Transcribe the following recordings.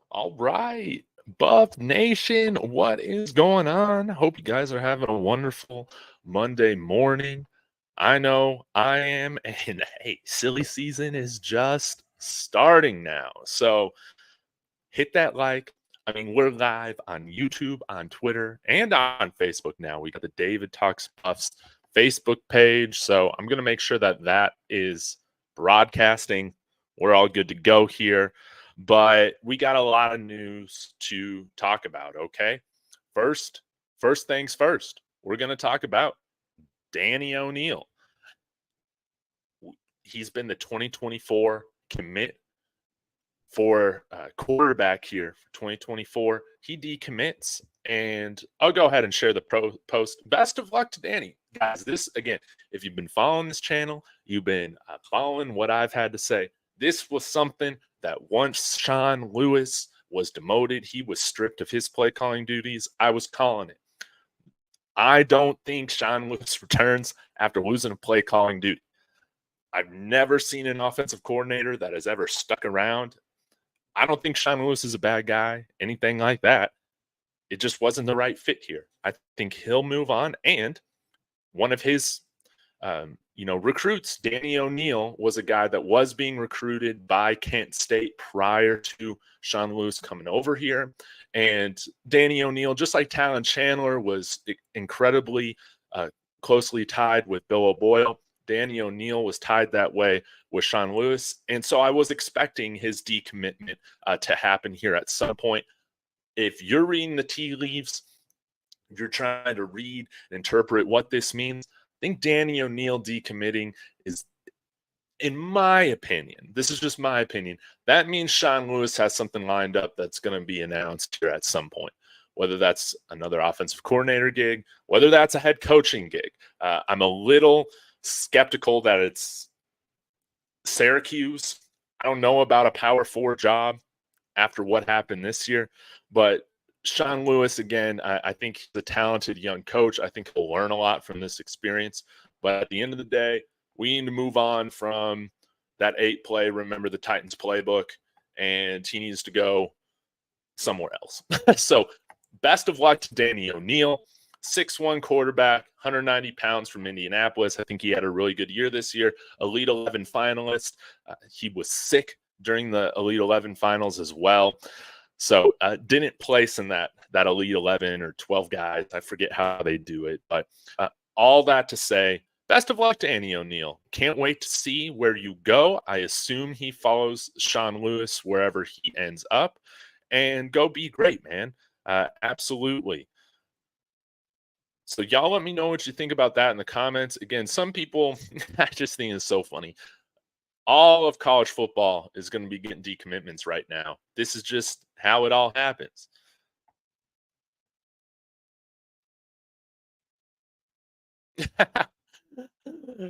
All right, Buff Nation, what is going on? Hope you guys are having a wonderful Monday morning. I know I am, and hey, silly season is just starting now. So hit that like. I mean, we're live on YouTube, on Twitter, and on Facebook now. We got the David Talks Buffs Facebook page. So I'm going to make sure that that is broadcasting. We're all good to go here. But we got a lot of news to talk about, okay? First, first things first, we're going to talk about Danny O'Neil. He's been the 2024 commit for quarterback here for 2024. He decommits, and I'll go ahead and share the post. Best of luck to Danny, guys. This again, if you've been following this channel, you've been following what I've had to say. This was something that once Sean Lewis was demoted, he was stripped of his play calling duties. I was calling it. I don't think Sean Lewis returns after losing a play calling duty. I've never seen an offensive coordinator that has ever stuck around. I don't think Sean Lewis is a bad guy, anything like that. It just wasn't the right fit here. I think he'll move on. And one of his, recruits, Danny O'Neil, was a guy that was being recruited by Kent State prior to Sean Lewis coming over here. And Danny O'Neil, just like Talon Chandler, was incredibly closely tied with Bill O'Boyle. Danny O'Neil was tied that way with Sean Lewis. And so I was expecting his decommitment to happen here at some point. If you're reading the tea leaves, you're trying to read and interpret what this means, I think Danny O'Neil decommitting is, in my opinion, this is just my opinion, that means Sean Lewis has something lined up that's going to be announced here at some point. Whether that's another offensive coordinator gig, whether that's a head coaching gig. I'm a little skeptical that it's Syracuse. I don't know about a Power 4 job after what happened this year, but Sean Lewis, again, I think he's a talented young coach. I think he'll learn a lot from this experience. But at the end of the day, we need to move on from that 8-play, remember the Titans playbook, and he needs to go somewhere else. So best of luck to Danny O'Neil. 6'1" quarterback, 190 pounds from Indianapolis. I think he had a really good year this year. Elite 11 finalist. He was sick during the Elite 11 finals as well. So didn't place in that Elite 11 or 12 guys. I forget how they do it. But all that to say, best of luck to Danny O'Neil. Can't wait to see where you go. I assume he follows Sean Lewis wherever he ends up. And go be great, man. Absolutely. So y'all let me know what you think about that in the comments. Again, some people, I just think it's so funny. All of college football is going to be getting decommitments right now. This is just how it all happens.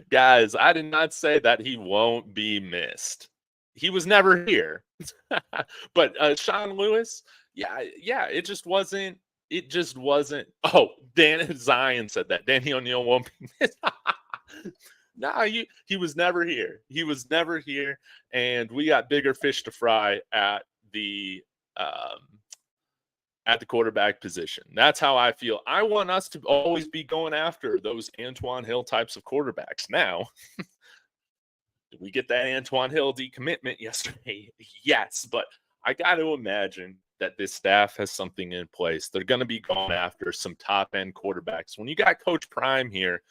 Guys, I did not say that he won't be missed. He was never here. But Sean Lewis, yeah, it just wasn't. Oh, Dan Zion said that. Danny O'Neil won't be missed. Nah, he was never here. He was never here, and we got bigger fish to fry at the quarterback position. That's how I feel. I want us to always be going after those Antoine Hill types of quarterbacks. Now, did we get that Antoine Hill decommitment yesterday? Yes, but I got to imagine that this staff has something in place. They're going to be going after some top end quarterbacks. When you got Coach Prime here,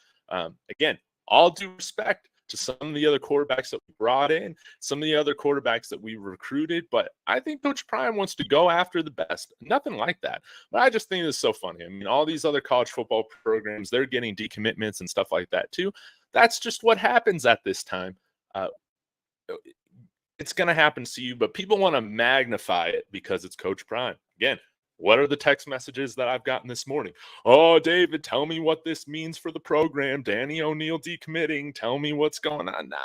again, all due respect to some of the other quarterbacks that we brought in, some of the other quarterbacks that we recruited, but I think Coach Prime wants to go after the best. Nothing like that. But I just think it's so funny. I mean, all these other college football programs, they're getting decommitments and stuff like that too. That's just what happens at this time. It's going to happen to you, but people want to magnify it because it's Coach Prime. Again, what are the text messages that I've gotten this morning? Oh, David, tell me what this means for the program. Danny O'Neil decommitting. Tell me what's going on. Nah.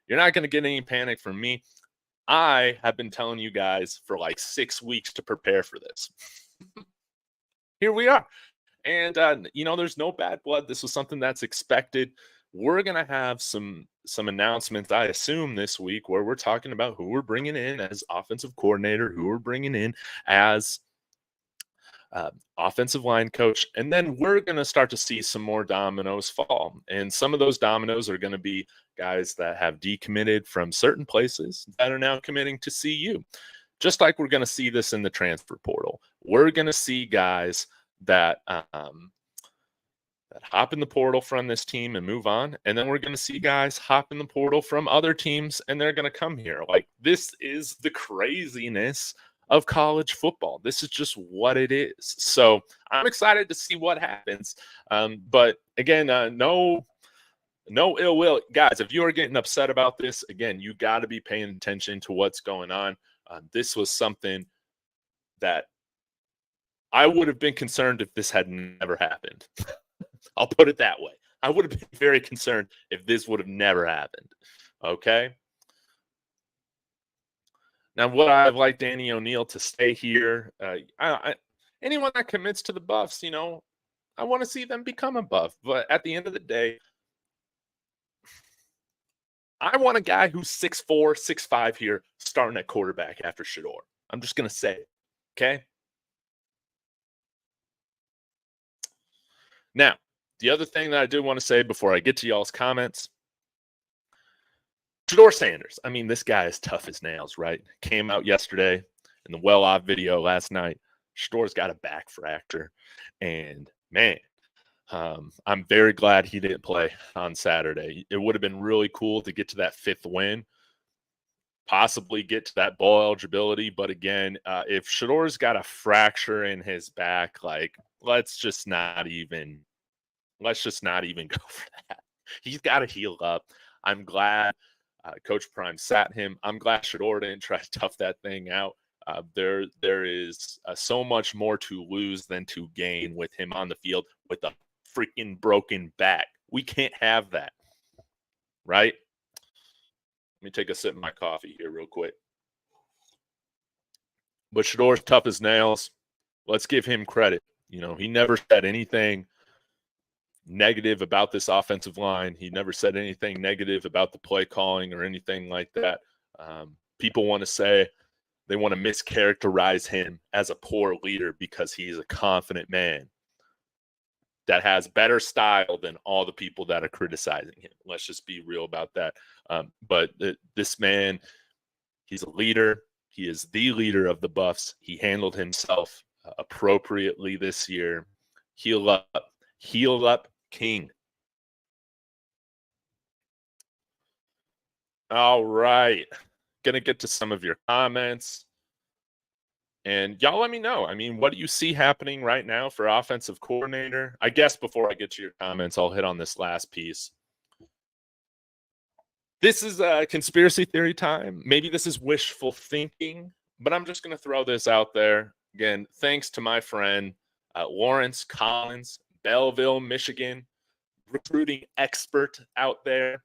You're not going to get any panic from me. I have been telling you guys for like 6 weeks to prepare for this. Here we are. And, there's no bad blood. This was something that's expected. We're going to have some some announcements, I assume, this week where we're talking about who we're bringing in as offensive coordinator, who we're bringing in as offensive line coach. And then we're going to start to see some more dominoes fall. And some of those dominoes are going to be guys that have decommitted from certain places that are now committing to CU. Just like we're going to see this in the transfer portal. We're going to see guys that hop in the portal from this team and move on. And then we're going to see guys hop in the portal from other teams and they're going to come here. Like, this is the craziness of college football. This is just what it is. So I'm excited to see what happens. But again, no ill will. Guys, if you are getting upset about this, again, you got to be paying attention to what's going on. This was something that I would have been concerned if this had never happened. I'll put it that way. I would have been very concerned if this would have never happened. Okay. Now, would I have liked Danny O'Neil to stay here? Anyone that commits to the Buffs, I want to see them become a Buff. But at the end of the day, I want a guy who's 6'4", 6'5" here starting at quarterback after Shedeur. I'm just going to say it. Okay. Now, the other thing that I do want to say before I get to y'all's comments, Shedeur Sanders. I mean, this guy is tough as nails, right? Came out yesterday in the well-off video last night. Shedeur's got a back fracture. And, man, I'm very glad he didn't play on Saturday. It would have been really cool to get to that 5th win, possibly get to that bowl eligibility. But, again, if Shedeur's got a fracture in his back, like, let's just not even go for that. He's got to heal up. I'm glad Coach Prime sat him. I'm glad Shedeur didn't try to tough that thing out. There is so much more to lose than to gain with him on the field with a freaking broken back. We can't have that, right? Let me take a sip of my coffee here real quick. But Shedeur's tough as nails. Let's give him credit. He never said anything negative about this offensive line. He never said anything negative about the play calling or anything like that. People want to say they want to mischaracterize him as a poor leader because he's a confident man that has better style than all the people that are criticizing him. Let's just be real about that. But this man, he's a leader. He is the leader of the Buffs. He handled himself appropriately this year. Heal up, King. All right. Gonna get to some of your comments. And y'all let me know. I mean, what do you see happening right now for offensive coordinator? I guess before I get to your comments, I'll hit on this last piece. This is a conspiracy theory time. Maybe this is wishful thinking, but I'm just going to throw this out there. Again, thanks to my friend Lawrence Collins, Belleville, Michigan, recruiting expert out there,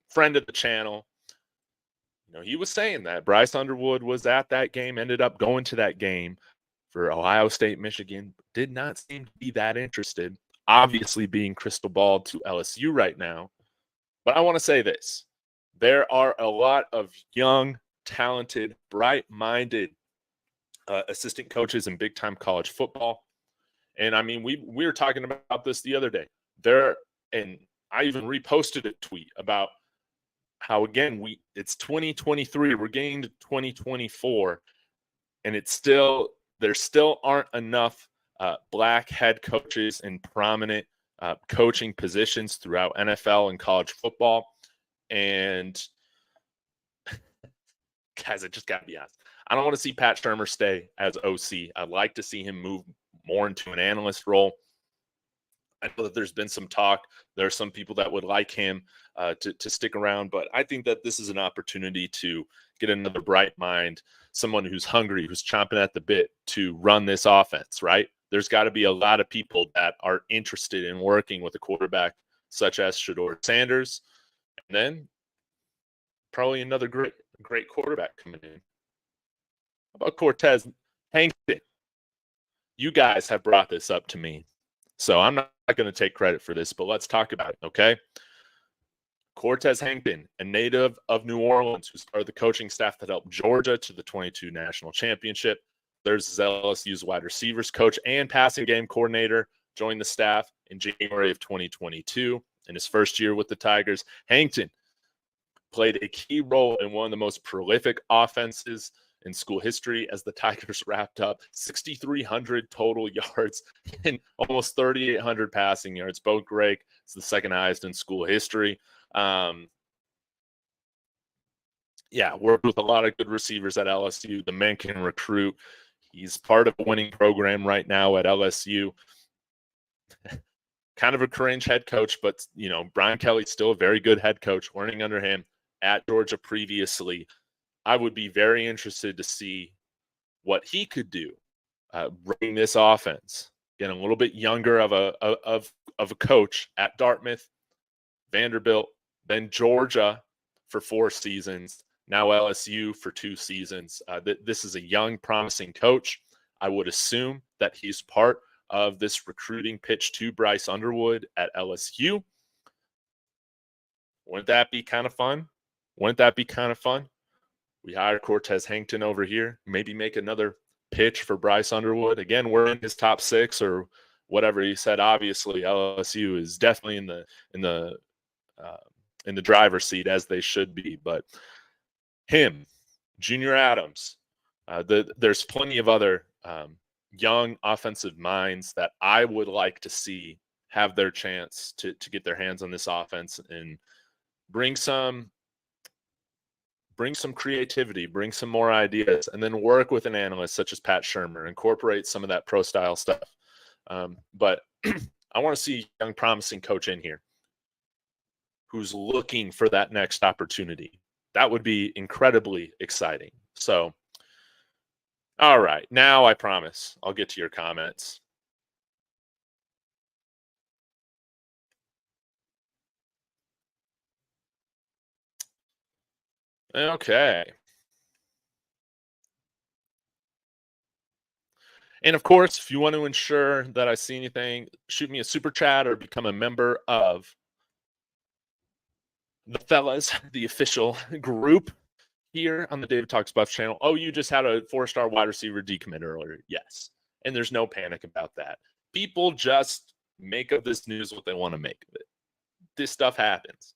friend of the channel. He was saying that Bryce Underwood was at that game, ended up going to that game for Ohio State, Michigan, did not seem to be that interested, obviously being crystal balled to LSU right now. But I want to say this. There are a lot of young, talented, bright-minded assistant coaches in big-time college football. And, I mean, we were talking about this the other day. And I even reposted a tweet about how, again, it's 2023. We're getting to 2024, and there still aren't enough black head coaches in prominent coaching positions throughout NFL and college football. And guys, I just got to be honest. I don't want to see Pat Shurmur stay as OC. I'd like to see him move more into an analyst role. I know that there's been some talk. There are some people that would like him to stick around, but I think that this is an opportunity to get another bright mind, someone who's hungry, who's chomping at the bit to run this offense, right? There's got to be a lot of people that are interested in working with a quarterback such as Shedeur Sanders. And then probably another great quarterback coming in. How about Cortez Hankton? You guys have brought this up to me, so I'm not going to take credit for this, but let's talk about it, okay? Cortez Hankton, a native of New Orleans, who started the coaching staff that helped Georgia to the 22 national championship. There's LSU's wide receivers coach and passing game coordinator, joined the staff in January of 2022. In his first year with the Tigers, Hankton played a key role in one of the most prolific offenses in school history as the Tigers wrapped up 6,300 total yards and almost 3,800 passing yards. Bo Greg is the second highest in school history. Worked with a lot of good receivers at LSU. The man can recruit. He's part of a winning program right now at LSU. Kind of a cringe head coach, but, Brian Kelly's still a very good head coach, learning under him at Georgia previously. I would be very interested to see what he could do, bring this offense, getting a little bit younger of a coach at Dartmouth, Vanderbilt, then Georgia for 4 seasons, now LSU for 2 seasons. This is a young, promising coach. I would assume that he's part of this recruiting pitch to Bryce Underwood at LSU. Wouldn't that be kind of fun? We hire Cortez Hankton over here, maybe make another pitch for Bryce Underwood. Again, we're in his top 6 or whatever he said. Obviously, LSU is definitely in the driver's seat, as they should be. But him, Junior Adams, there's plenty of other young offensive minds that I would like to see have their chance to get their hands on this offense and bring some creativity, bring some more ideas, and then work with an analyst such as Pat Shermer, incorporate some of that pro style stuff. But I want to see a young, promising coach in here who's looking for that next opportunity. That would be incredibly exciting. So, all right, now I promise I'll get to your comments. Okay. And of course, if you want to ensure that I see anything, shoot me a super chat or become a member of the Fellas, the official group here on the David Talks Buffs channel. Oh, you just had a 4-star wide receiver decommit earlier. Yes. And there's no panic about that. People just make of this news what they want to make of it. This stuff happens.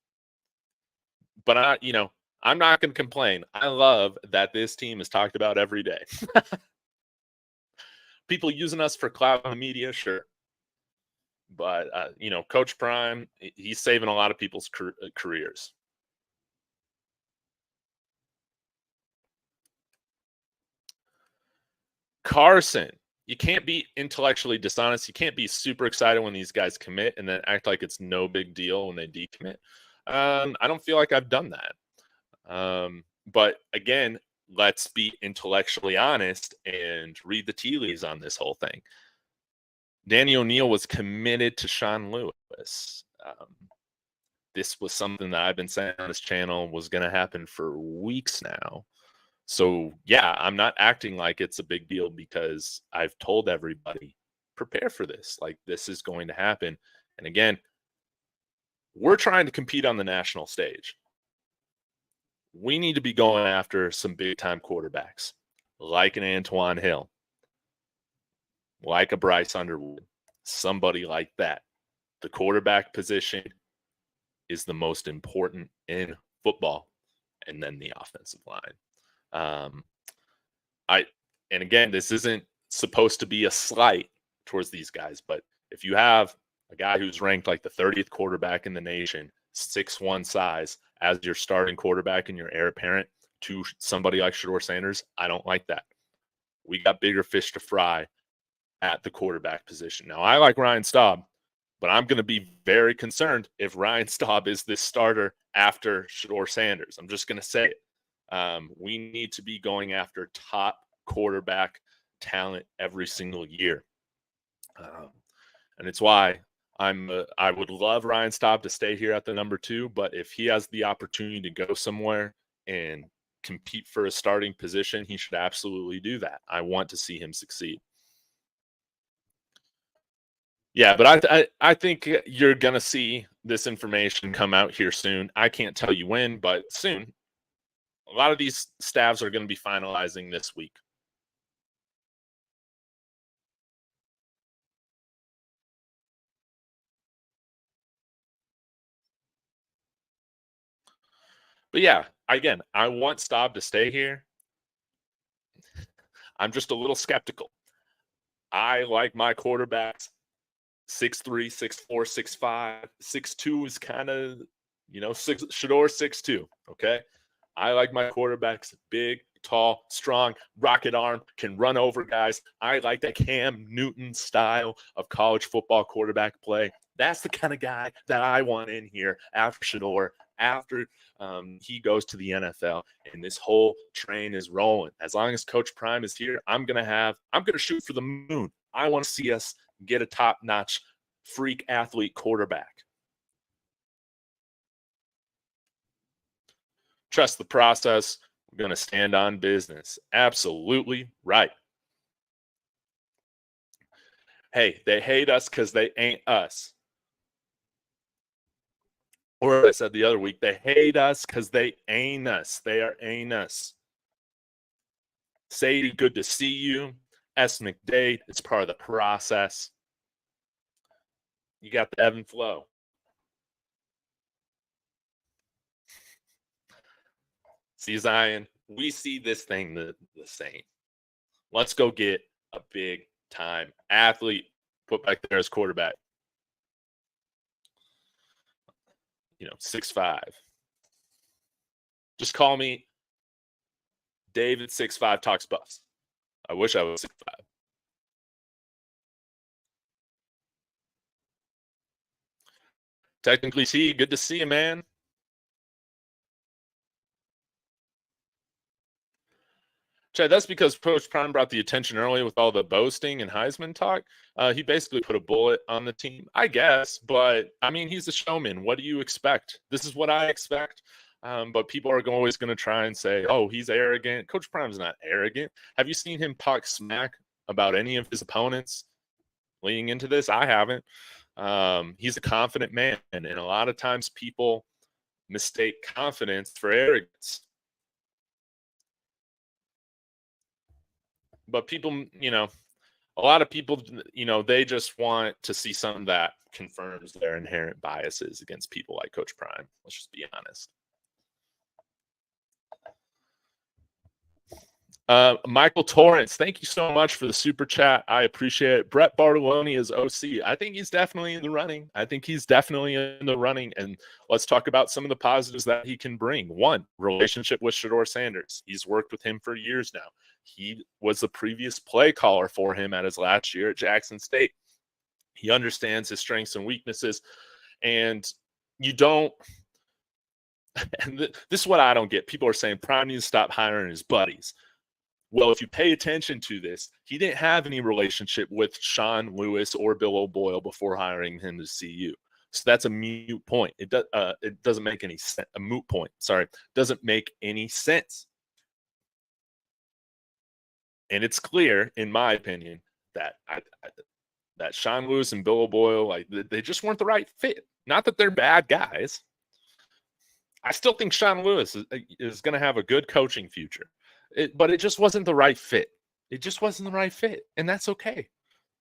But I'm not going to complain. I love that this team is talked about every day. People using us for clout in the media, sure. But, Coach Prime, he's saving a lot of people's careers. Carson, you can't be intellectually dishonest. You can't be super excited when these guys commit and then act like it's no big deal when they decommit. I don't feel like I've done that. But again, let's be intellectually honest and read the tea leaves on this whole thing. Danny O'Neil was committed to Sean Lewis. This was something that I've been saying on this channel was going to happen for weeks now. So, yeah, I'm not acting like it's a big deal because I've told everybody, prepare for this. Like, this is going to happen. And again, we're trying to compete on the national stage. We need to be going after some big-time quarterbacks, like an Antoine Hill, like a Bryce Underwood, somebody like that. The quarterback position is the most important in football, and then the offensive line. And again, this isn't supposed to be a slight towards these guys, but if you have a guy who's ranked like the 30th quarterback in the nation, 6'1" size, as your starting quarterback and your heir apparent to somebody like Shedeur Sanders, I don't like that. We got bigger fish to fry at the quarterback position. Now, I like Ryan Staub, but I'm going to be very concerned if Ryan Staub is this starter after Shedeur Sanders. I'm just going to say it. We need to be going after top quarterback talent every single year. And it's why I would love Ryan Staub to stay here at the number 2, but if he has the opportunity to go somewhere and compete for a starting position, he should absolutely do that. I want to see him succeed. Yeah, but I think you're gonna see this information come out here soon. I can't tell you when, but soon. A lot of these staffs are going to be finalizing this week. But yeah, again, I want Staub to stay here. I'm just a little skeptical. I like my quarterbacks 6'3", 6'4", 6'5", 6'2" is kind of, Shador 6'2", okay? I like my quarterbacks big, tall, strong, rocket arm, can run over guys. I like that Cam Newton style of college football quarterback play. That's the kind of guy that I want in here after Shador, after he goes to the NFL, and this whole train is rolling. As long as Coach Prime is here, I'm gonna shoot for the moon. I want to see us get a top-notch freak athlete quarterback. Trust the process. We're going to stand on business. Absolutely right. Hey, they hate us because they ain't us. Or I said the other week, they hate us because they ain't us. They are ain't us. Sadie, good to see you. S. McDade, it's part of the process. You got the ebb and flow. See, Zion, we see this thing the same. Let's go get a big time athlete put back there as quarterback. 6'5". Just call me David 6'5" talks buffs. I wish I was 6'5". Technically, T, good to see you, man. Chad, that's because Coach Prime brought the attention early with all the boasting and Heisman talk. He basically put a bullet on the team, I guess. But, I mean, he's a showman. What do you expect? This is what I expect. But people are always going to try and say, oh, he's arrogant. Coach Prime's not arrogant. Have you seen him talk smack about any of his opponents leading into this? I haven't. He's a confident man. And a lot of times people mistake confidence for arrogance. But people, a lot of people, they just want to see something that confirms their inherent biases against people like Coach Prime. Let's just be honest. Michael Torrance, thank you so much for the super chat. I appreciate it. Brett Bartoloni is OC. I think he's definitely in the running. And let's talk about some of the positives that he can bring. One, relationship with Shador Sanders. He's worked with him for years now. He was the previous play caller for him at his last year at Jackson State. He understands his strengths and weaknesses. And you don't – and this is what I don't get. People are saying Prime needs to stop hiring his buddies. Well, if you pay attention to this, he didn't have any relationship with Sean Lewis or Bill O'Boyle before hiring him to CU. So that's a moot point. It doesn't make any sense. A moot point. Sorry, doesn't make any sense. And it's clear, in my opinion, that that Sean Lewis and Bill O'Boyle, they just weren't the right fit. Not that they're bad guys. I still think Sean Lewis is going to have a good coaching future. But it just wasn't the right fit. It just wasn't the right fit. And that's okay.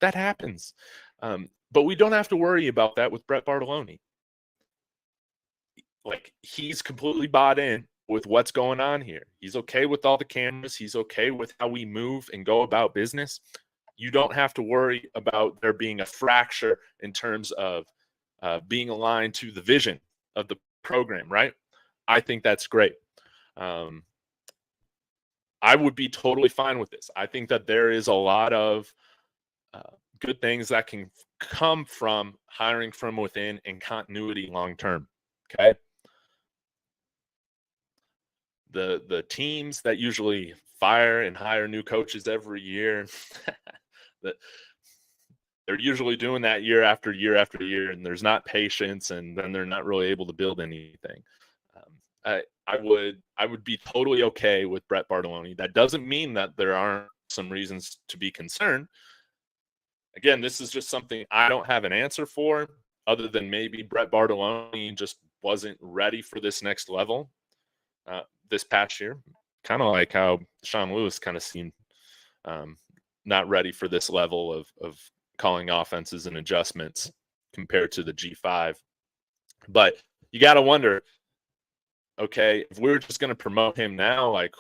That happens. But we don't have to worry about that with Brett Bartoloni. Like, he's completely bought in with what's going on here. He's okay with all the cameras. He's okay with how we move and go about business. You don't have to worry about there being a fracture in terms of being aligned to the vision of the program, right? I think that's great. I would be totally fine with this. I think that there is a lot of good things that can come from hiring from within and continuity long term. Okay. The teams that usually fire and hire new coaches every year, they're usually doing that year after year after year, and there's not patience, and then they're not really able to build anything. I would be totally okay with Brett Bartoloni. That doesn't mean that there aren't some reasons to be concerned. Again, this is just something I don't have an answer for, other than maybe Brett Bartoloni just wasn't ready for this next level this past year. Kind of like how Sean Lewis kind of seemed not ready for this level of calling offenses and adjustments compared to the G5. But you got to wonder, okay, if we're just going to promote him now, like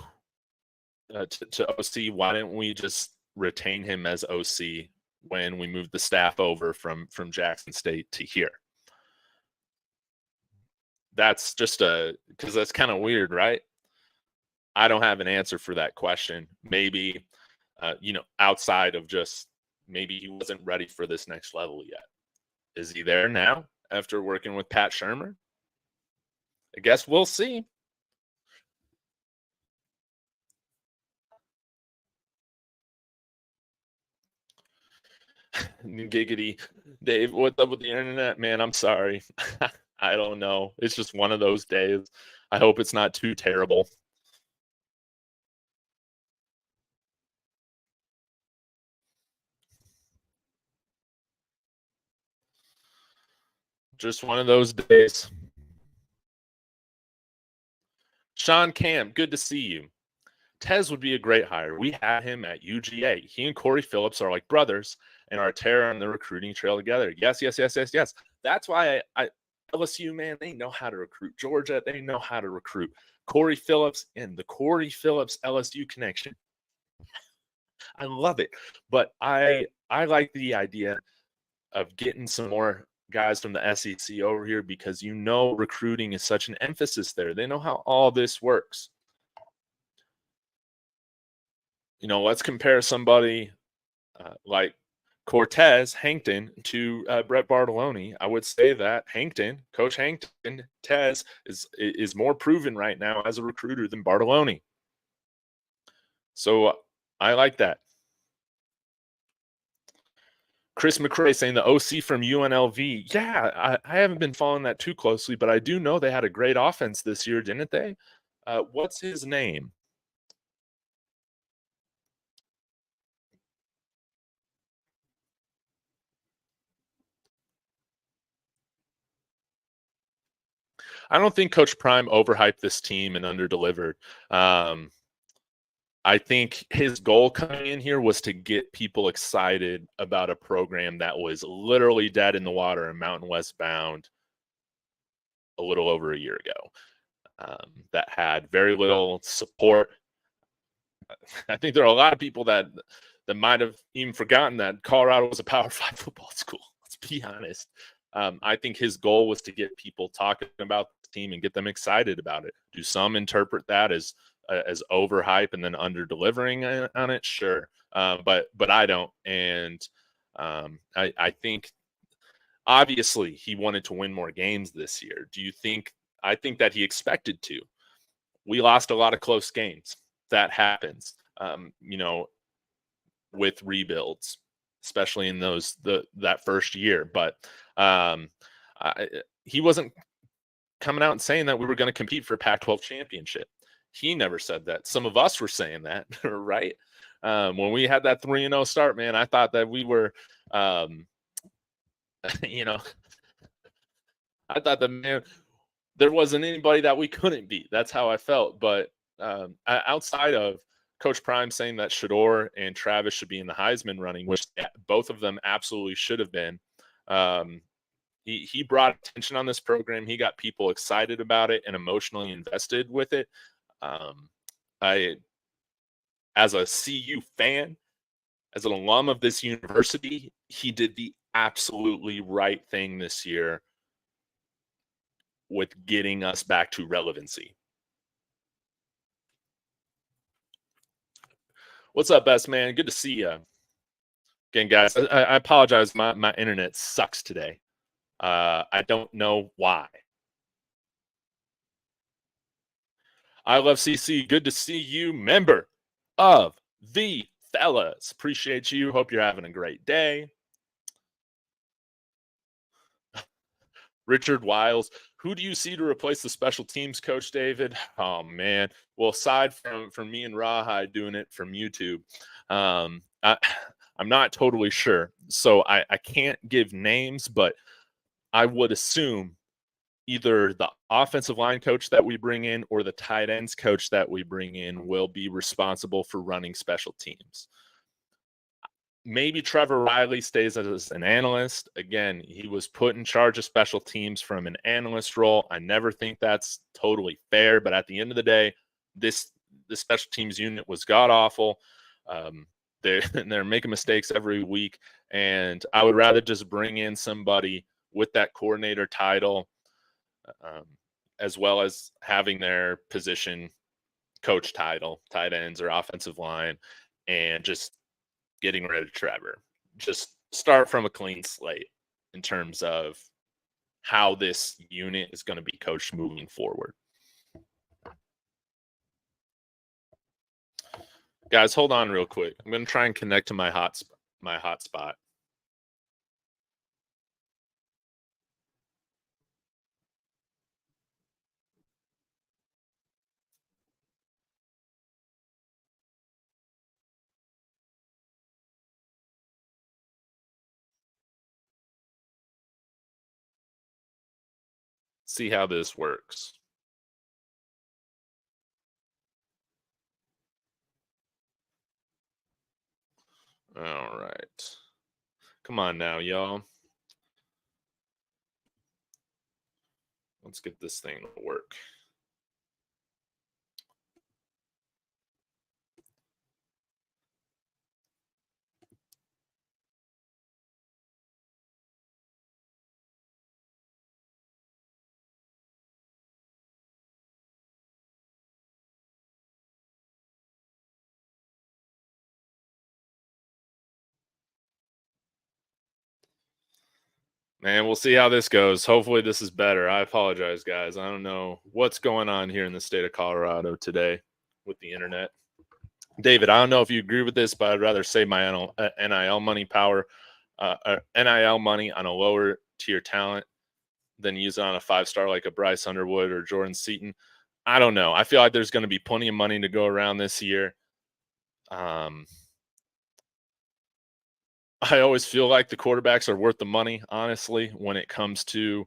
to OC, why didn't we just retain him as OC when we moved the staff over from Jackson State to here? That's just because that's kind of weird, right? I don't have an answer for that question. Maybe, outside of just maybe he wasn't ready for this next level yet. Is he there now after working with Pat Shurmur? I guess we'll see. Giggity. Dave, what's up with the internet? Man, I'm sorry. I don't know. It's just one of those days. I hope it's not too terrible. Just one of those days. Sean Camp, good to see you. Tez would be a great hire. We had him at UGA. He and Corey Phillips are like brothers and are a terror on the recruiting trail together. Yes. That's why LSU, man, they know how to recruit. Georgia, they know how to recruit. Corey Phillips and the Corey Phillips LSU connection. I love it. But I like the idea of getting some more guys from the SEC over here because recruiting is such an emphasis there. They know how all this works. Let's compare somebody like Cortez Hankton to Brett Bartoloni. I would say that Coach Hankton, Tez is more proven right now as a recruiter than Bartoloni. So I like that. Chris McCrae saying the OC from UNLV. Yeah, I haven't been following that too closely, but I do know they had a great offense this year, didn't they? What's his name? I don't think Coach Prime overhyped this team and underdelivered. I think his goal coming in here was to get people excited about a program that was literally dead in the water and Mountain West bound a little over a year ago. That had very little support. I think there are a lot of people that might have even forgotten that Colorado was a Power 5 football school. Let's be honest. I think his goal was to get people talking about the team and get them excited about it. Do some interpret that as overhype and then under delivering on it? Sure, but I don't. And I think obviously he wanted to win more games this year. Do you think? I think that he expected to. We lost a lot of close games. That happens, with rebuilds, especially in that first year. But he wasn't coming out and saying that we were going to compete for a Pac-12 championship. He never said that. Some of us were saying that, right? When we had that 3-0 start, man, I thought that we were, I thought that, man, there wasn't anybody that we couldn't beat. That's how I felt. But outside of Coach Prime saying that Shedeur and Travis should be in the Heisman running, which both of them absolutely should have been, he brought attention on this program. He got people excited about it and emotionally invested with it. As a CU fan, as an alum of this university, he did the absolutely right thing this year with getting us back to relevancy. What's up, best man? Good to see you. Again, guys, I apologize. My internet sucks today. I don't know why. I love CC. Good to see you, member of the Fellas. Appreciate you. Hope you're having a great day. Richard Wiles, who do you see to replace the special teams coach, David? Oh, man. Well, aside from me and Rawhide doing it from YouTube, I'm not totally sure. So I can't give names, but I would assume either the offensive line coach that we bring in or the tight ends coach that we bring in will be responsible for running special teams. Maybe Trevor Riley stays as an analyst. Again, he was put in charge of special teams from an analyst role. I never think that's totally fair, but at the end of the day, the special teams unit was god awful. They're making mistakes every week, and I would rather just bring in somebody with that coordinator title, as well as having their position coach title, tight ends or offensive line, and just getting rid of Trevor. Just start from a clean slate in terms of how this unit is going to be coached moving forward. Guys, hold on real quick. I'm going to try and connect to my hotspot. See how this works. All right. Come on now, y'all. Let's get this thing to work. Man, we'll see how this goes. Hopefully this is better. I apologize, guys. I don't know what's going on here in the state of Colorado today with the internet. David, I don't know if you agree with this, but I'd rather save my NIL money NIL money on a lower tier talent than use it on a 5-star like a Bryce Underwood or Jordan Seaton. I don't know. I feel like there's going to be plenty of money to go around this year. I always feel like the quarterbacks are worth the money, honestly, when it comes to,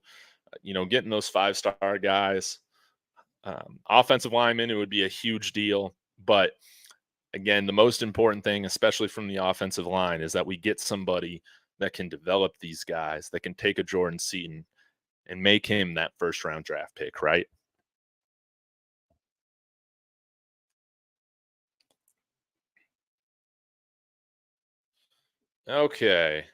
getting those 5-star guys. Offensive linemen, it would be a huge deal. But again, the most important thing, especially from the offensive line, is that we get somebody that can develop these guys, that can take a Jordan Seaton and make him that first-round draft pick, right? Okay.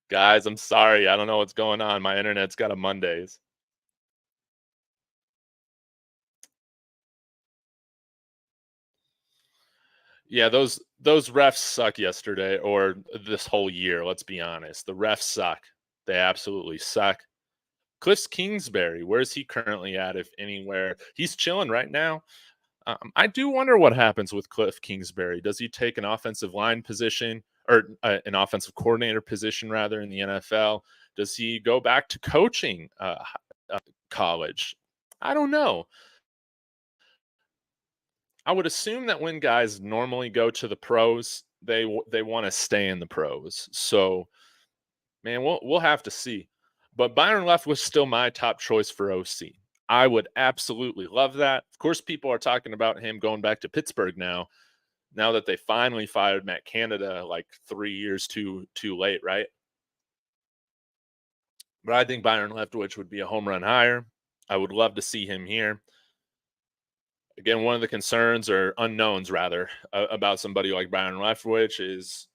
Guys, I'm sorry. I don't know what's going on. My internet's got a Mondays. Yeah, those refs suck yesterday or this whole year, let's be honest. The refs suck. They absolutely suck. Cliff Kingsbury, where's he currently at, if anywhere? He's chilling right now. I do wonder what happens with Cliff Kingsbury. Does he take an offensive line position or an offensive coordinator position rather in the NFL? Does he go back to coaching college? I don't know. I would assume that when guys normally go to the pros, they want to stay in the pros. So, man, we'll have to see. But Byron Leftwich still my top choice for OC. I would absolutely love that. Of course, people are talking about him going back to Pittsburgh now that they finally fired Matt Canada like 3 years too late, right? But I think Byron Leftwich would be a home run hire. I would love to see him here. Again, one of the concerns or unknowns rather about somebody like Byron Leftwich is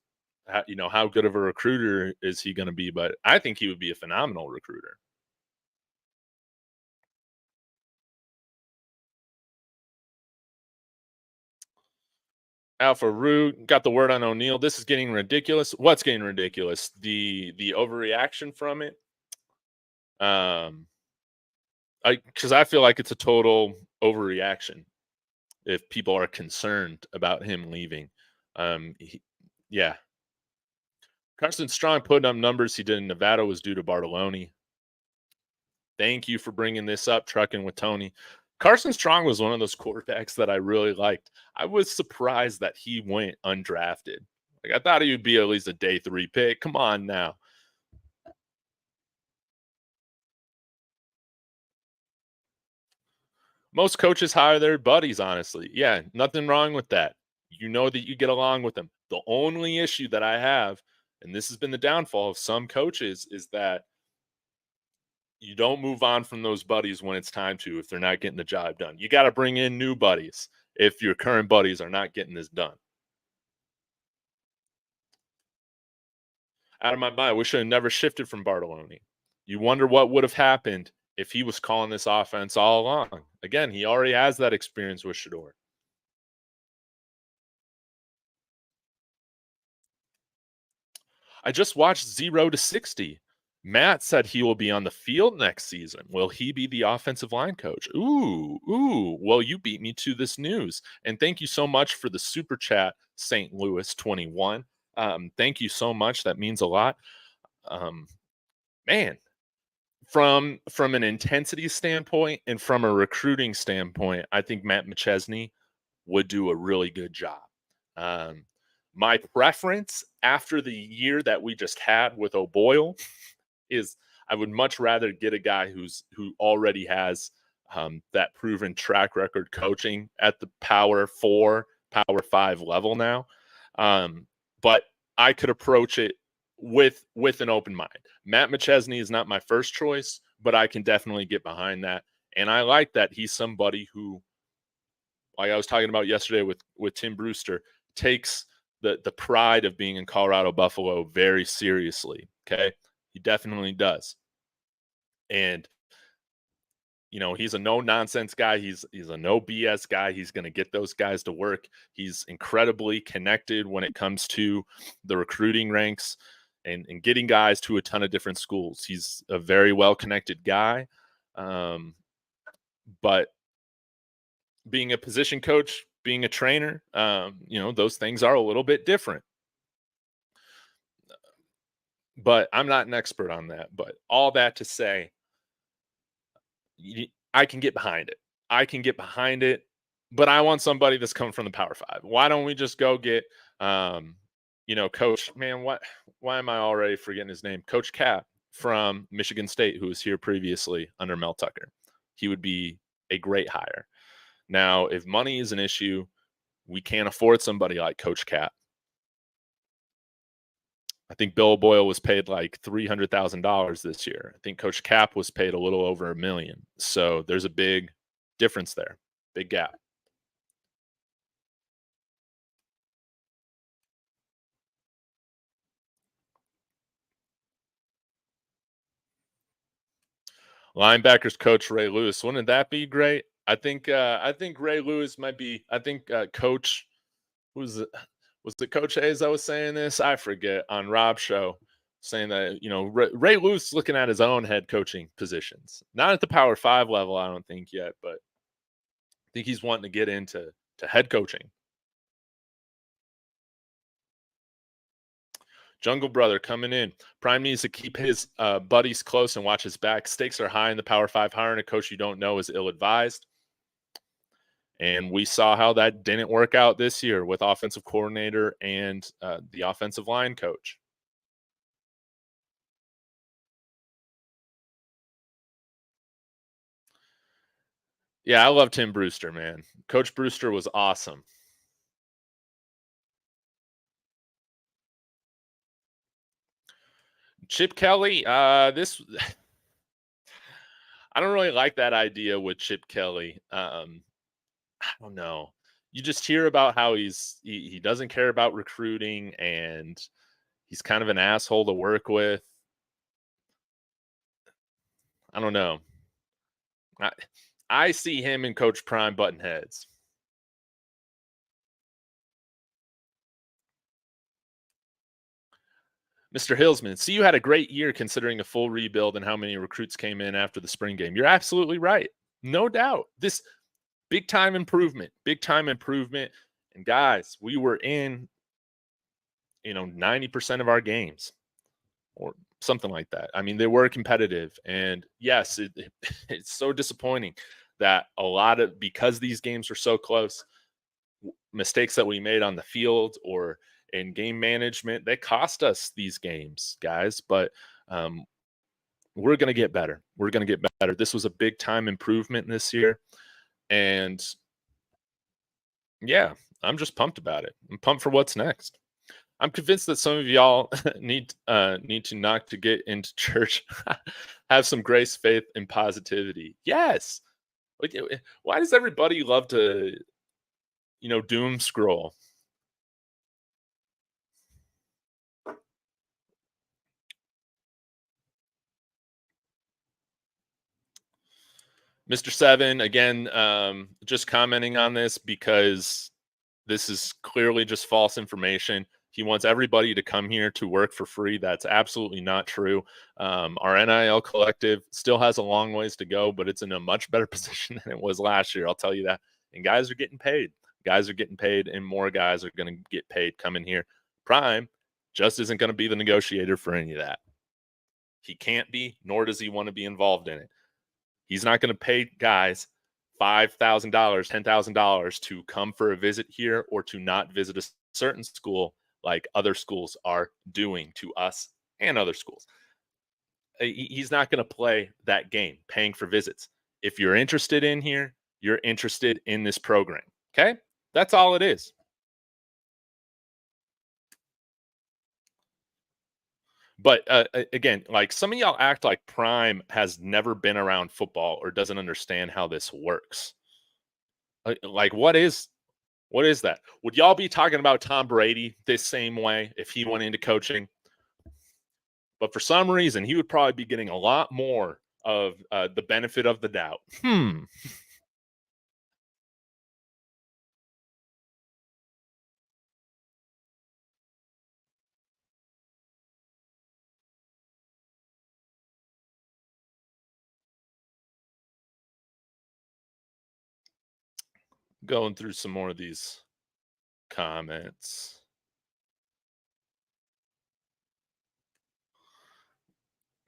how good of a recruiter is he going to be? But I think he would be a phenomenal recruiter. Alpha Root got the word on O'Neill. This is getting ridiculous. What's getting ridiculous? The overreaction from it. Because I feel like it's a total overreaction if people are concerned about him leaving. Yeah. Carson Strong putting up numbers he did in Nevada was due to Bartoloni. Thank you for bringing this up, Trucking with Tony. Carson Strong was one of those quarterbacks that I really liked. I was surprised that he went undrafted. Like, I thought he would be at least a day 3 pick. Come on now. Most coaches hire their buddies, honestly. Yeah, nothing wrong with that. You know that you get along with them. The only issue that I have, and this has been the downfall of some coaches, is that you don't move on from those buddies when it's time to if they're not getting the job done. You got to bring in new buddies if your current buddies are not getting this done. Out of my mind, we should have never shifted from Bartoloni. You wonder what would have happened if he was calling this offense all along. Again, he already has that experience with Shedeur. I just watched 0 to 60. Matt said he will be on the field next season. Will he be the offensive line coach? Ooh. Well, you beat me to this news. And thank you so much for the super chat, St. Louis 21. Thank you so much. That means a lot. Man, from an intensity standpoint and from a recruiting standpoint, I think Matt McChesney would do a really good job. My preference after the year that we just had with O'Boyle is I would much rather get a guy who already has that proven track record coaching at the Power 4, Power 5 level now. But I could approach it with an open mind. Matt McChesney is not my first choice, but I can definitely get behind that. And I like that he's somebody who, like I was talking about yesterday with Tim Brewster, takes the pride of being in Colorado Buffalo very seriously. Okay. He definitely does. And, you know, he's a no nonsense guy. He's a no BS guy. He's going to get those guys to work. He's incredibly connected when it comes to the recruiting ranks and getting guys to a ton of different schools. He's a very well connected guy. But being a position coach, being a trainer, you know, those things are a little bit different. But I'm not an expert on that. But all that to say, I can get behind it. But I want somebody that's coming from the Power 5. Why don't we just go get, you know, Coach, man, why am I already forgetting his name? Coach Cap from Michigan State, who was here previously under Mel Tucker. He would be a great hire. Now, if money is an issue, we can't afford somebody like Coach Cap. I think Bill Boyle was paid like $300,000 this year. I think Coach Cap was paid a little over $1 million. So there's a big difference there, big gap. Linebackers coach Ray Lewis. Wouldn't that be great? I think Ray Lewis might be. I think Coach was it Coach Hayes that was saying this? I forget on Rob's show saying that, you know, Ray Lewis is looking at his own head coaching positions, not at the Power 5 level, I don't think yet, but I think he's wanting to get into head coaching. Jungle Brother coming in. Prime needs to keep his buddies close and watch his back. Stakes are high in the Power 5. Hiring a coach you don't know is ill-advised. And we saw how that didn't work out this year with offensive coordinator and the offensive line coach. Yeah, I love Tim Brewster, man. Coach Brewster was awesome. Chip Kelly, this I don't really like that idea with Chip Kelly. I don't know. You just hear about how he doesn't care about recruiting and he's kind of an asshole to work with. I don't know. I see him and Coach Prime button heads. Mr. Hillsman, see, you had a great year considering a full rebuild and how many recruits came in after the spring game. You're absolutely right. No doubt. This big time improvement. And guys, we were in, 90% of our games or something like that. I mean, they were competitive. And yes, it's so disappointing that a lot of, because these games are so close, mistakes that we made on the field or in game management, they cost us these games, guys. But we're going to get better. We're going to get better. This was a big time improvement this year. And yeah, I'm just pumped about it. I'm pumped for what's next. I'm convinced that some of y'all need to not to get into church, have some grace, faith, and positivity. Yes. Why does everybody love to, doom scroll? Mr. Seven, again, just commenting on this because this is clearly just false information. He wants everybody to come here to work for free. That's absolutely not true. Our NIL collective still has a long ways to go, but it's in a much better position than it was last year. I'll tell you that. And guys are getting paid. Guys are getting paid, and more guys are going to get paid coming here. Prime just isn't going to be the negotiator for any of that. He can't be, nor does he want to be involved in it. He's not going to pay guys $5,000, $10,000 to come for a visit here or to not visit a certain school like other schools are doing to us and other schools. He's not going to play that game, paying for visits. If you're interested in here, you're interested in this program. Okay? That's all it is. But again, like some of y'all act like Prime has never been around football or doesn't understand how this works. Like, what is that? Would y'all be talking about Tom Brady this same way if he went into coaching? But for some reason, he would probably be getting a lot more of the benefit of the doubt. Going through some more of these comments.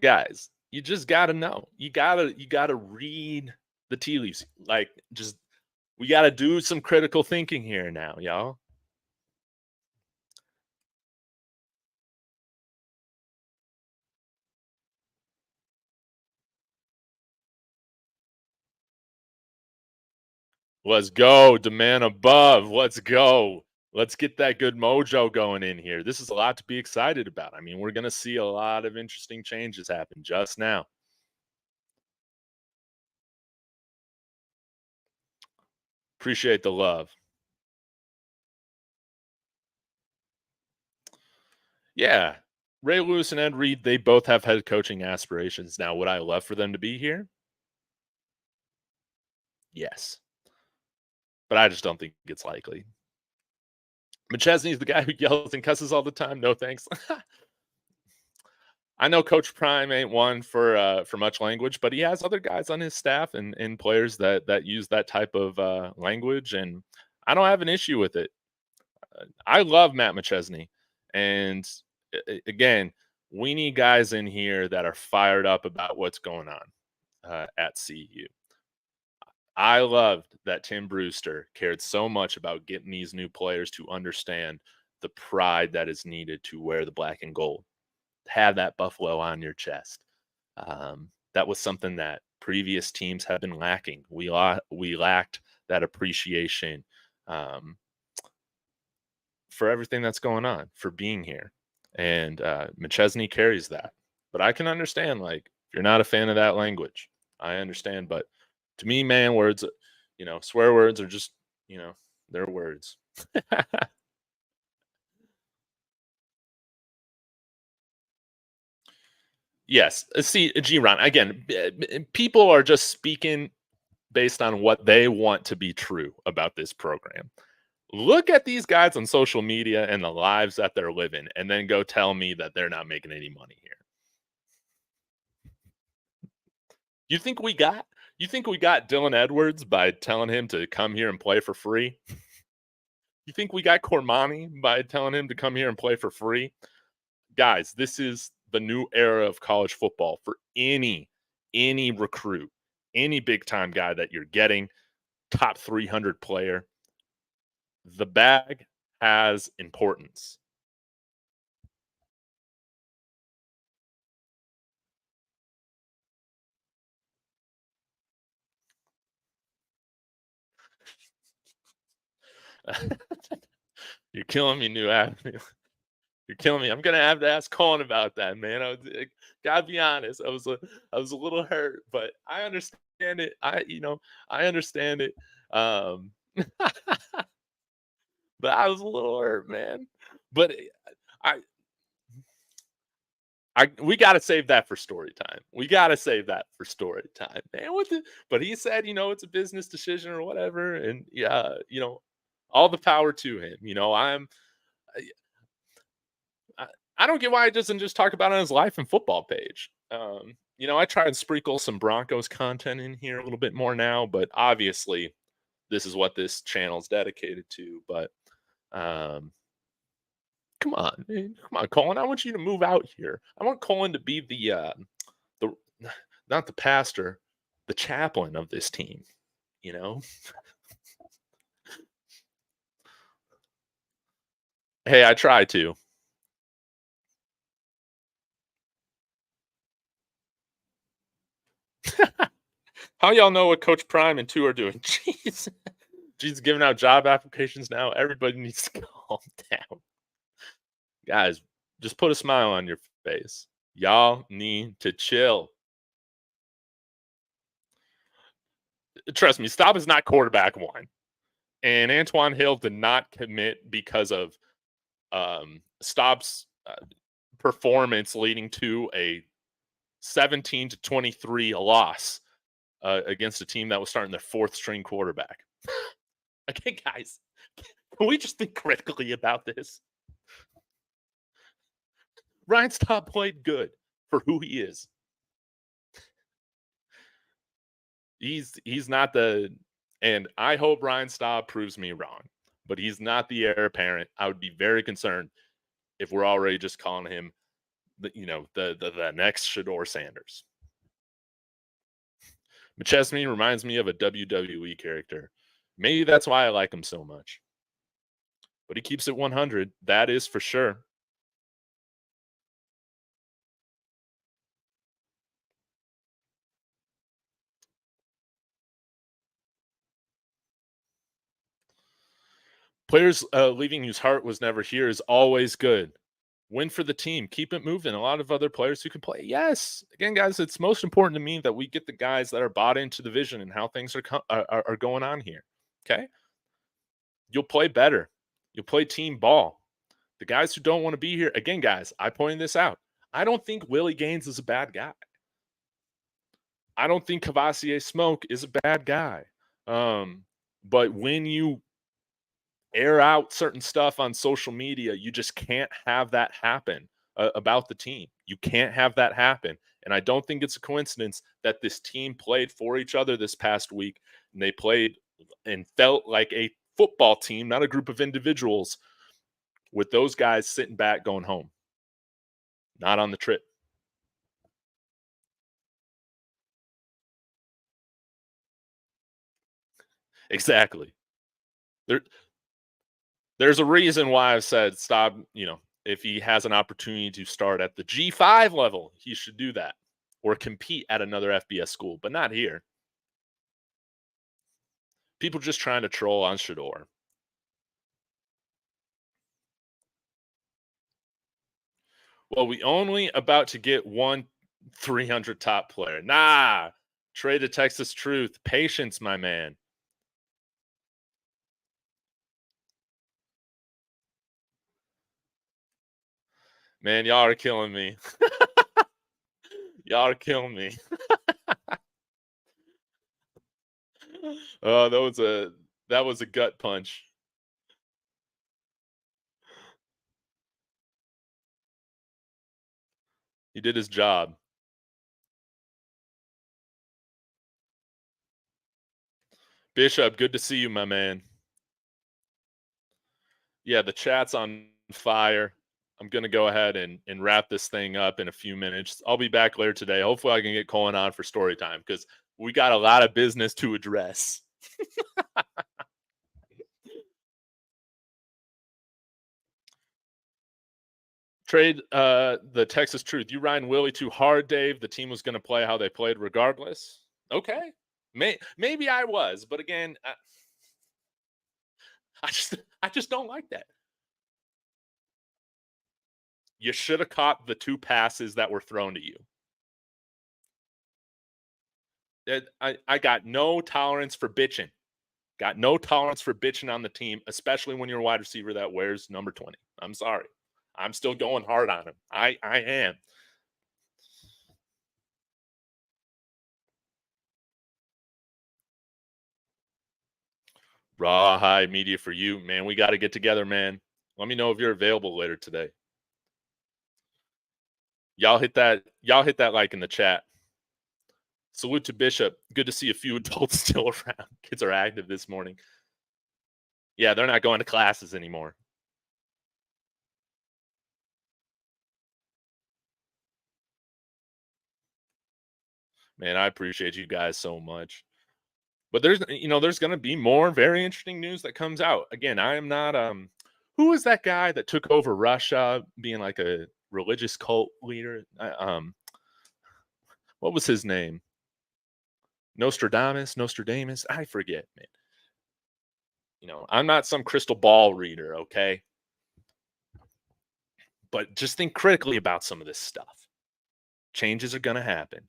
Guys, you just gotta know. You gotta read the tea leaves. Like, just we gotta do some critical thinking here now, y'all. Let's go. Demand above. Let's go. Let's get that good mojo going in here. This is a lot to be excited about. I mean, we're going to see a lot of interesting changes happen just now. Appreciate the love. Yeah. Ray Lewis and Ed Reed, they both have head coaching aspirations. Now, would I love for them to be here? Yes. But I just don't think it's likely. McChesney's the guy who yells and cusses all the time. No thanks. I know Coach Prime ain't one for much language, but he has other guys on his staff and players that use that type of language, and I don't have an issue with it. I love Matt McChesney, and again, we need guys in here that are fired up about what's going on at CU. I loved that Tim Brewster cared so much about getting these new players to understand the pride that is needed to wear the black and gold. Have that buffalo on your chest. That was something that previous teams have been lacking. We lacked that appreciation for everything that's going on, for being here. And McChesney carries that. But I can understand, like, if you're not a fan of that language, I understand. But to me, man, words, swear words are just, they're words. Yes. See, G-Ron, again, people are just speaking based on what they want to be true about this program. Look at these guys on social media and the lives that they're living, and then go tell me that they're not making any money here. You think we got Dylan Edwards by telling him to come here and play for free? You think we got Cormani by telling him to come here and play for free? Guys, this is the new era of college football for any recruit. any big time guy that you're getting, top 300 player, the bag has importance. You're killing me, New Avenue. You're killing me. I'm gonna have to ask Colin about that, man. Gotta be honest. I was a little hurt, but I understand it. I understand it. Um, but I was a little hurt, man. But I we got to save that for story time. We got to save that for story time, man. But he said, it's a business decision or whatever, and yeah, all the power to him. I, I don't get why he doesn't just talk about it on his life and football page. I try and sprinkle some Broncos content in here a little bit more now, but obviously, this is what this channel is dedicated to. But um, come on, man. Come on, Colin. I want you to move out here. I want Colin to be the not the pastor, the chaplain of this team. You know. Hey, I try to. How y'all know what Coach Prime and 2 are doing? Jeez. She's giving out job applications now. Everybody needs to calm down. Guys, just put a smile on your face. Y'all need to chill. Trust me, Staub is not quarterback one. And Antoine Hill did not commit because of Staub's performance leading to a 17-23 loss against a team that was starting their 4th string quarterback. Okay, guys, can we just think critically about this? Ryan Staub played good for who he is. He's not and I hope Ryan Staub proves me wrong, but he's not the heir apparent. I would be very concerned if we're already just calling him the next Shedeur Sanders. McChesney reminds me of a WWE character. Maybe that's why I like him so much. But he keeps it 100. That is for sure. Players leaving whose heart was never here is always good. Win for the team. Keep it moving. A lot of other players who can play. Yes. Again, guys, it's most important to me that we get the guys that are bought into the vision and how things are going on here. Okay? You'll play better. You'll play team ball. The guys who don't want to be here, again, guys, I pointed this out. I don't think Willie Gaines is a bad guy. I don't think Cavassier Smoke is a bad guy. But when you air out certain stuff on social media, you just can't have that happen about the team. You can't have that happen. And I don't think it's a coincidence that this team played for each other this past week, and they played and felt like a football team, not a group of individuals, with those guys sitting back going home, not on the trip. Exactly. There's a reason why I've said stop, if he has an opportunity to start at the G5 level, he should do that or compete at another FBS school, but not here. People just trying to troll on Shedeur. Well, we only about to get one 300 top player. Nah, trade to Texas Truth. Patience, my man. Man, y'all are killing me. Y'all are killing me. Oh, that was a gut punch. He did his job. Bishop, good to see you, my man. Yeah, the chat's on fire. I'm going to go ahead and wrap this thing up in a few minutes. I'll be back later today. Hopefully I can get Colin on for story time because We got a lot of business to address. Trade the Texas Truth. You riding Willie too hard, Dave. The team was going to play how they played regardless. Okay. Maybe I was, but again, I just don't like that. You should have caught the 2 passes that were thrown to you. I got no tolerance for bitching. Got no tolerance for bitching on the team, especially when you're a wide receiver that wears number 20. I'm sorry. I'm still going hard on him. I am. Rawhide Media for you, man. We got to get together, man. Let me know if you're available later today. Y'all hit that like in the chat. Salute to Bishop. Good to see a few adults still around. Kids are active this morning. Yeah, they're not going to classes anymore. Man, I appreciate you guys so much. But there's going to be more very interesting news that comes out. Again, I am not who is that guy that took over Russia being like a religious cult leader? What was his name? Nostradamus, I forget, man. I'm not some crystal ball reader, okay? But just think critically about some of this stuff. Changes are going to happen.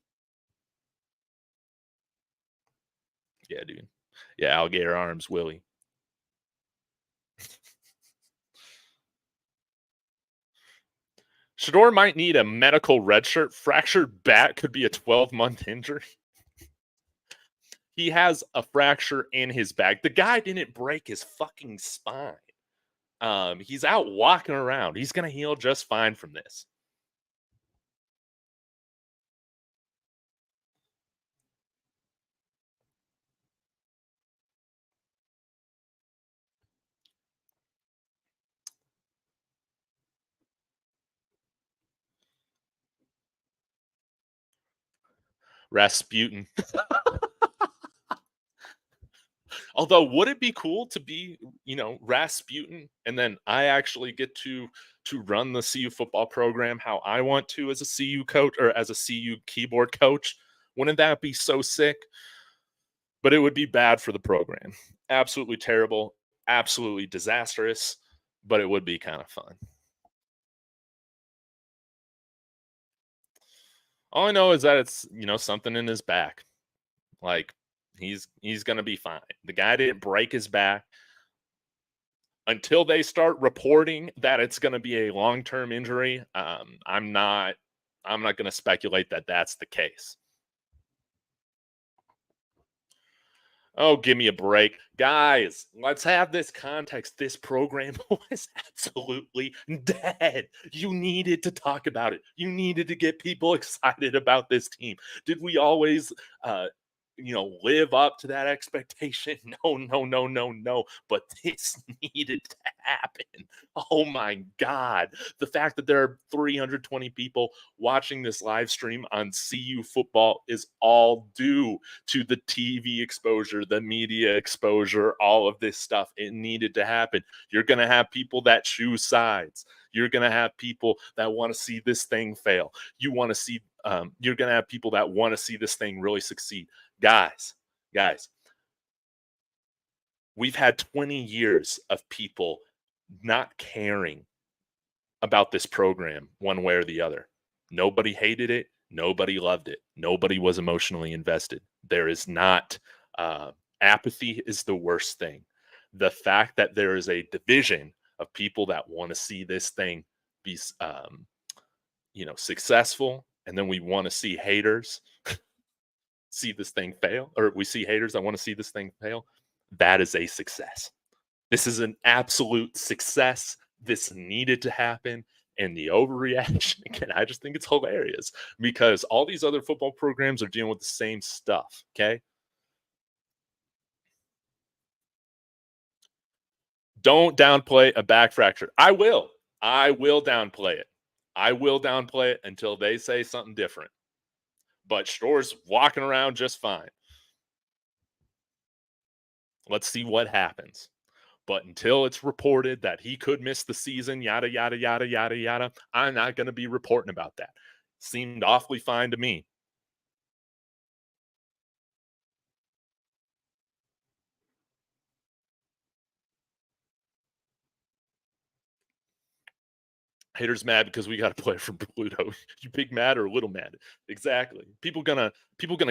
Yeah, dude. Yeah, alligator arms, Willie. Shedeur might need a medical redshirt. Fractured back could be a 12-month injury. He has a fracture in his back. The guy didn't break his fucking spine. He's out walking around. He's going to heal just fine from this. Rasputin. Although, would it be cool to be, Rasputin, and then I actually get to run the CU football program how I want to as a CU coach or as a CU keyboard coach? Wouldn't that be so sick? But it would be bad for the program. Absolutely terrible, absolutely disastrous, but it would be kind of fun. All I know is that it's, something in his back. Like, he's going to be fine. The guy didn't break his back. Until they start reporting that it's going to be a long-term injury, I'm not going to speculate that that's the case. Oh, give me a break. Guys, let's have this context. This program was absolutely dead. You needed to talk about it. You needed to get people excited about this team. Did we always live up to that expectation? No. But this needed to happen. Oh my God. The fact that there are 320 people watching this live stream on CU football is all due to the TV exposure, the media exposure, all of this stuff. It needed to happen. You're going to have people that choose sides. You're going to have people that want to see this thing fail. You're going to have people that want to see this thing really succeed. Guys, we've had 20 years of people not caring about this program one way or the other. Nobody hated it. Nobody loved it. Nobody was emotionally invested. There is not apathy is the worst thing. The fact that there is a division of people that want to see this thing be successful, and then we want to see haters see this thing fail, or we see haters that want to see this thing fail. That is a success. This is an absolute success. This needed to happen. And the overreaction, again, I just think it's hilarious because all these other football programs are dealing with the same stuff. Okay. Don't downplay a back fracture. I will downplay it. I will downplay it until they say something different. But Shedeur's walking around just fine. Let's see what happens. But until it's reported that he could miss the season, yada, yada, yada, yada, yada, I'm not going to be reporting about that. Seemed awfully fine to me. Haters mad because we got a player from Pluto. You big mad or little mad? Exactly. People gonna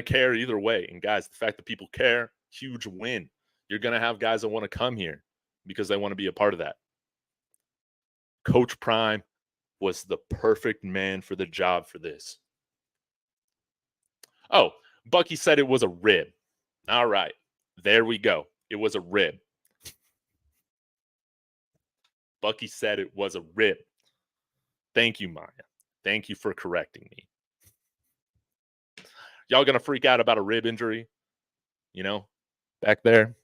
care either way. And guys, the fact that people care, huge win. You're gonna have guys that want to come here because they want to be a part of that. Coach Prime was the perfect man for the job for this. Oh, Bucky said it was a rib. All right. There we go. It was a rib. Bucky said it was a rib. Thank you, Maya. Thank you for correcting me. Y'all gonna freak out about a rib injury? You know, back there.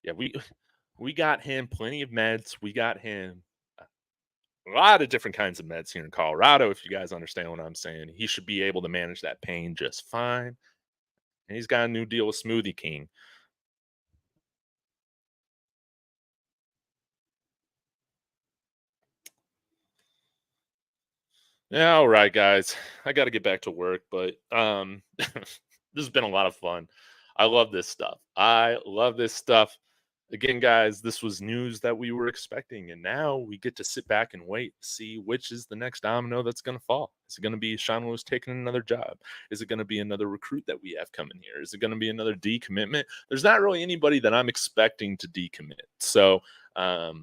Yeah, we got him plenty of meds. We got him a lot of different kinds of meds here in Colorado. If you guys understand what I'm saying, he should be able to manage that pain just fine. And he's got a new deal with Smoothie King. Yeah, all right, guys. I got to get back to work, but this has been a lot of fun. I love this stuff. I love this stuff. Again, guys, this was news that we were expecting, and now we get to sit back and wait to see which is the next domino that's going to fall. Is it going to be Sean Lewis taking another job? Is it going to be another recruit that we have coming here? Is it going to be another decommitment? There's not really anybody that I'm expecting to decommit. So I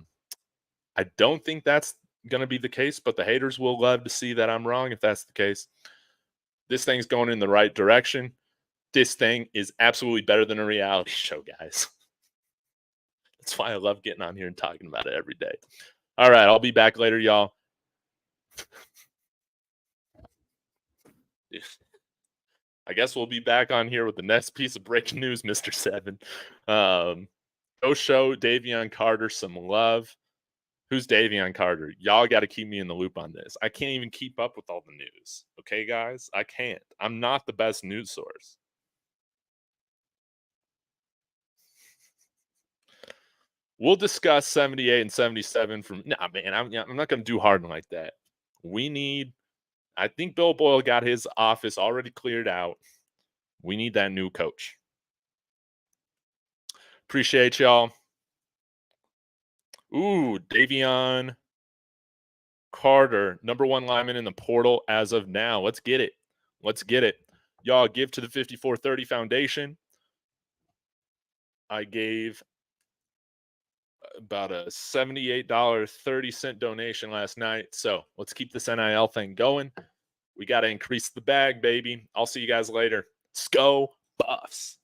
don't think that's going to be the case, but the haters will love to see that I'm wrong if that's the case. This thing's going in the right direction. This thing is absolutely better than a reality show, guys. That's why I love getting on here and talking about it every day. All right, I'll be back later, y'all. I guess we'll be back on here with the next piece of breaking news, Mr. Seven. Go show Davion Carter some love. Who's Davion Carter? Y'all got to keep me in the loop on this. I can't even keep up with all the news. Okay, guys? I can't. I'm not the best news source. We'll discuss 78 and 77 from. Nah, man, I'm not going to do Harden like that. I think Bill Boyle got his office already cleared out. We need that new coach. Appreciate y'all. Ooh, Davion Carter, number one lineman in the portal as of now. Let's get it. Let's get it. Y'all give to the 5430 Foundation. I gave about a $78.30 donation last night. So let's keep this NIL thing going. We got to increase the bag, baby. I'll see you guys later. Sco Buffs.